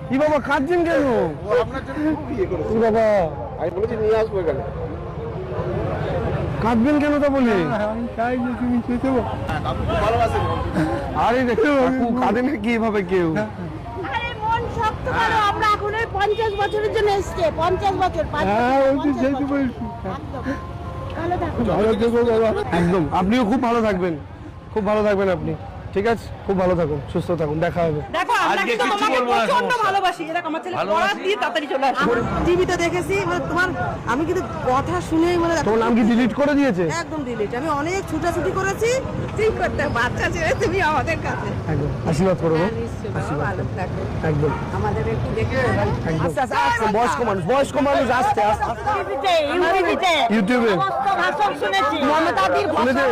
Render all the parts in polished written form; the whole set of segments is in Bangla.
কি বাবা কাঁদছেন কেন? আপনার জন্য খুব ইয়ে করেছে। কি বাবা আমি বলেছি নিয়ে আসবো এখানে। কাঁদবেন কেন তা বলি? আমি চাই যে তুমি খেতে আপনি খুব ভালোবাসেন। আরে দেখো কাকু কাঁদে না কি এভাবে কেউ। আরে মন শক্ত করো, আমরা এখন ওই 50 বছরের জন্য এসেছি, 50 বছর, 5 বছর। একদম। ভালো থাকো। একদম আপনিও খুব ভালো থাকবেন, খুব ভালো থাকবেন আপনি। ঠিক আছে, খুব ভালো থাকুন, সুস্থ থাকুন, দেখা হবে। দেখো আমরা কিন্তু তোমাকে প্রচন্ড ভালোবাসি। এরকম আমার ছেলে পড়া দিয়ে তাড়াতাড়ি চলে আসে। টিভিতে দেখেছি মানে তোমার, আমি কিন্তু কথা শুনেই মানে তোমার নাম কি ডিলিট করে দিয়েছে? একদম ডিলিট। আমি অনেক ছুটাছুটি করেছি, ঠিক করতে বাচ্চা ছেড়ে তুমি আমাদের কাছে। একদম আশীর্বাদ করো গো। ভালো থাকো, একদম আমাদের একটু দেখে আস্তে আস্তে আস্তে বয়স্ক মানুষ আস্তে আস্তে ইউটিউবে সমস্ত ভাষণ শুনেছি। মমতাদির শুনেছেন?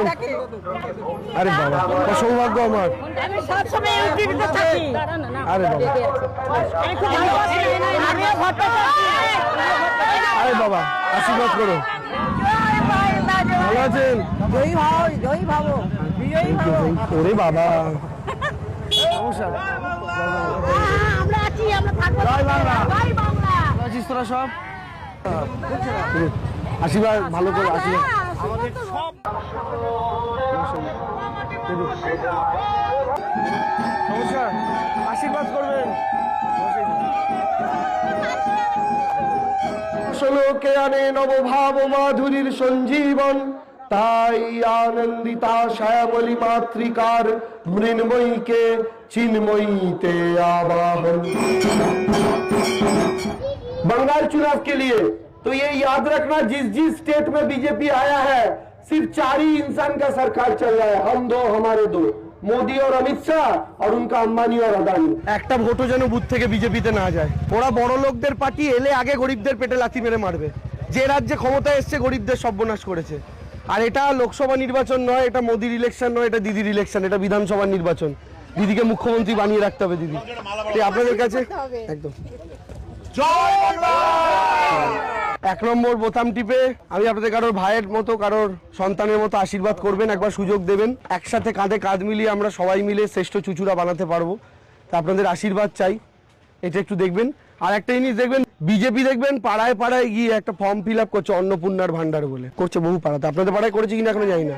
আরে বাবা কত সৌভাগ্য আমার। আমি সবসময় ইউটিউবে থাকি। আরে বাবা আমি খুব ভালোবাসি। আমিও ভোটটা চাচ্ছি। আরে বাবা আশীর্বাদ করো। ভালো আছেন? জয়ী ভাও, জয়ী ভাবো, বিজয়ী ভাবো। ওরে বাবা নমস্কার। আমরা আছি, আমরা থাকবো। জয় বাংলা। জয় বাংলা। ভালো আছিস তোরা সব? আশীর্বাদ ভালো করে আশীর্বাদ। নমস্কার আশীর্বাদ করবেন। শ্লোকে আনে নবভাব মাধুরীর সঞ্জীবন, তাই আনন্দিতা শ্যামলী মাতৃকার মৃন্ময়ীকে चिन्मयीते आवाहन। बंगाल चुनाव के लिए तो ये याद रखना, जिस जिस स्टेट में बीजेपी आया है सिर्फ 4 ही इंसान का सरकार चल रहा है, हम दो हमारे दो, मोदी और अमित शाह और उनका अंबानी और अदानी। একটা ভোটও যেন বুথ থেকে বিজেপিতে না যায়। ওরা বড় লোকদের পার্টি এলে আগে গরিবদের পেটে লাথি মেরে মারবে। যে রাজ্যে ক্ষমতায় এসছে গরিবদের সর্বনাশ করেছে। আর এটা লোকসভা নির্বাচন নয়, এটা মোদির ইলেকশন নয়, এটা দিদির ইলেকশন, এটা বিধানসভা নির্বাচন। দিদিকে মুখ্যমন্ত্রী বানিয়ে রাখতে হবে দিদি। আপনাদের কাছে একদম জয় বাংলা। 1 নম্বর বোতাম টিপে আমি আপনাদের কারোর ভাইয়ের মতো, কারোর সন্তানের মতো আশীর্বাদ করবেন, একবার সুযোগ দেবেন। একসাথে কাঁধে কাঁধ মিলিয়ে আমরা সবাই মিলে শ্রেষ্ঠ চুচুড়া বানাতে পারবো। তা আপনাদের আশীর্বাদ চাই, এটা একটু দেখবেন। আর একটা জিনিস দেখবেন, বিজেপি দেখবেন পাড়ায় পাড়ায় গিয়ে একটা ফর্ম ফিল আপ করছে অন্নপূর্ণার ভান্ডার বলে, করছে বহু পাড়াতে। আপনাদের পাড়ায় করেছে কিনা এখনো জানি না।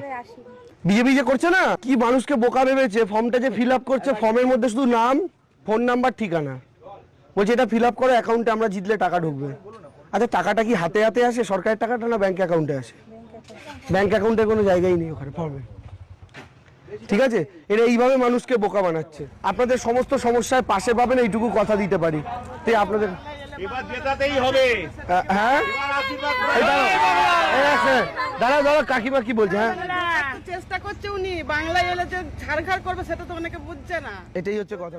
বিজেপি যে করছে না, কি মানুষকে বোকা ভেবেছে, ফর্মটা যে ফিল আপ করছে ফর্মের মধ্যে শুধু নাম, ফোন নাম্বার, ঠিকানা, বলছে এটা ফিল আপ করে অ্যাকাউন্টে আমরা জিতলে টাকা ঢুকবে। আচ্ছা টাকাটা কি হাতে হাতে আসে সরকারের টাকাটা, না ব্যাংক অ্যাকাউন্টে আসে? ব্যাংক অ্যাকাউন্টে কোনো জায়গাই নেই ওখানে ফর্মে। ঠিক আছে, এরা এইভাবে মানুষকে বোকা বানাচ্ছে। আপনাদের সমস্ত সমস্যায় পাশে পাবেন এইটুকু কথা দিতে পারি। তাই আপনাদের এবার জেতাতেই হবে। হ্যাঁ দাঁড়া দাঁড়া, কাকিমা কি বলছে? হ্যাঁ চেষ্টা করছে উনি, বাংলায় এলে যে ঝাড়ঘাড় করবে সেটা তো অনেকে বুঝছে না। এটাই হচ্ছে কথা।